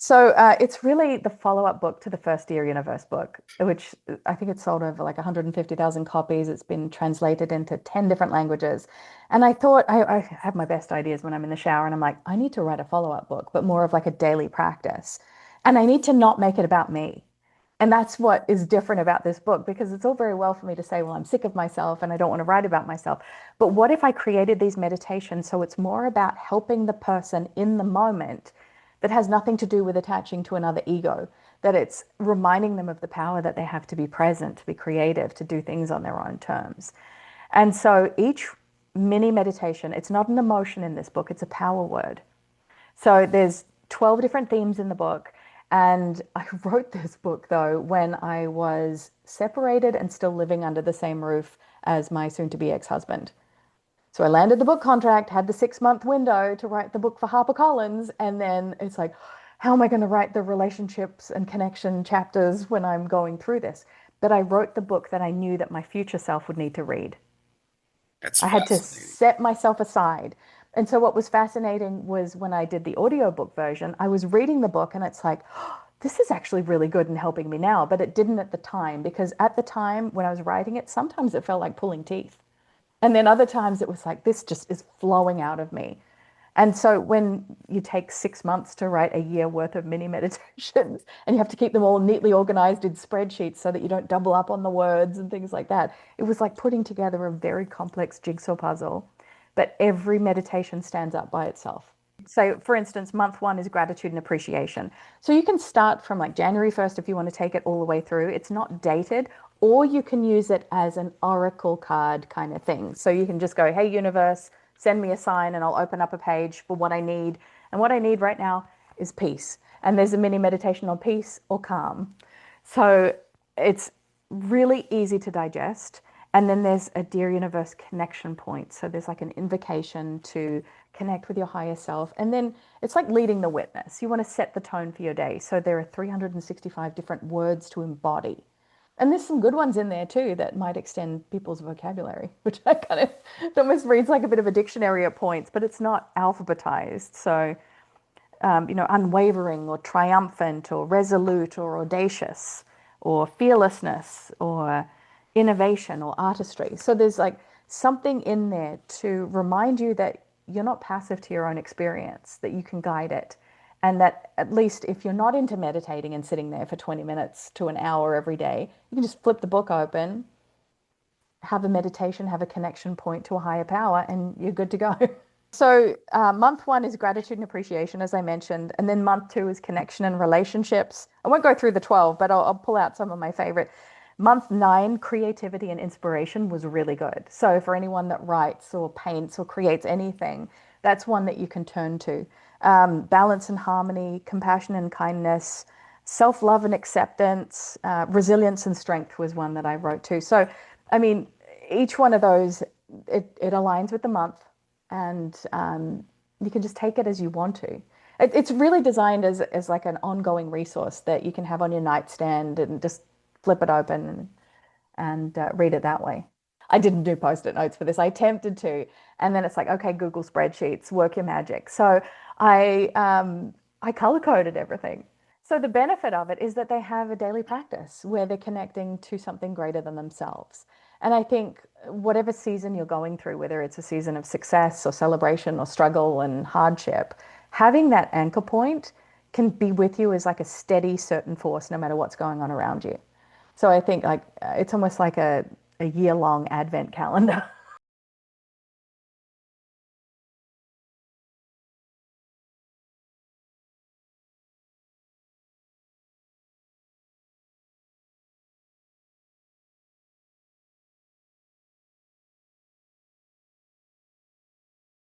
So it's really the follow-up book to the first Dear Universe book, which I think it's sold over like 150,000 copies. It's been translated into 10 different languages. And I thought I have my best ideas when I'm in the shower and I'm like, I need to write a follow-up book, but more of like a daily practice. And I need to not make it about me. And that's what is different about this book because it's all very well for me to say, well, I'm sick of myself and I don't want to write about myself. But what if I created these meditations so it's more about helping the person in the moment that has nothing to do with attaching to another ego, that it's reminding them of the power that they have to be present, to be creative, to do things on their own terms. And so each mini meditation, it's not an emotion in this book, it's a power word. So there's 12 different themes in the book. And I wrote this book, though, when I was separated and still living under the same roof as my soon to be ex husband. So I landed the book contract, had the 6 month window to write the book for HarperCollins. And then it's like, how am I going to write the relationships and connection chapters when I'm going through this? But I wrote the book that I knew that my future self would need to read. That's I had to fascinating. set myself aside. And so what was fascinating was when I did the audiobook version, I was reading the book and it's like, oh, this is actually really good and helping me now. But it didn't at the time because at the time when I was writing it, sometimes it felt like pulling teeth. And then other times it was like, this just is flowing out of me. And so when you take 6 months to write a year worth of mini meditations and you have to keep them all neatly organized in spreadsheets so that you don't double up on the words and things like that, it was like putting together a very complex jigsaw puzzle. But every meditation stands up by itself. So, for instance, month one is gratitude and appreciation. So you can start from like January 1st if you want to take it all the way through. It's not dated, or you can use it as an oracle card kind of thing. So you can just go, hey, universe, send me a sign, and I'll open up a page for what I need. And what I need right now is peace. And there's a mini meditation on peace or calm. So it's really easy to digest. And then there's a Dear Universe connection point. So there's like an invocation to connect with your higher self. And then it's like leading the witness. You want to set the tone for your day. So there are 365 different words to embody. And there's some good ones in there too that might extend people's vocabulary, which I kind of, it almost reads like a bit of a dictionary at points, but it's not alphabetized. So, unwavering or triumphant or resolute or audacious or fearlessness or innovation or artistry. So there's like something in there to remind you that you're not passive to your own experience, that you can guide it. And that at least if you're not into meditating and sitting there for 20 minutes to an hour every day, you can just flip the book open, have a meditation, have a connection point to a higher power, and you're good to go. So, month one is gratitude and appreciation, as I mentioned. And then month two is connection and relationships. I won't go through the 12, but I'll pull out some of my favorite. Month nine, creativity and inspiration was really good. So, for anyone that writes or paints or creates anything, that's one that you can turn to. Balance and harmony, compassion and kindness, self love and acceptance, resilience and strength was one that I wrote too. So, I mean, each one of those, it aligns with the month and you can just take it as you want to. It's really designed as like an ongoing resource that you can have on your nightstand and just flip it open and read it that way. I didn't do post-it notes for this. I attempted to, and then it's like, okay, Google spreadsheets, work your magic. So I color coded everything. So the benefit of it is that they have a daily practice where they're connecting to something greater than themselves. And I think whatever season you're going through, whether it's a season of success or celebration or struggle and hardship, having that anchor point can be with you as like a steady, certain force, no matter what's going on around you. So I think like it's almost like a year-long advent calendar.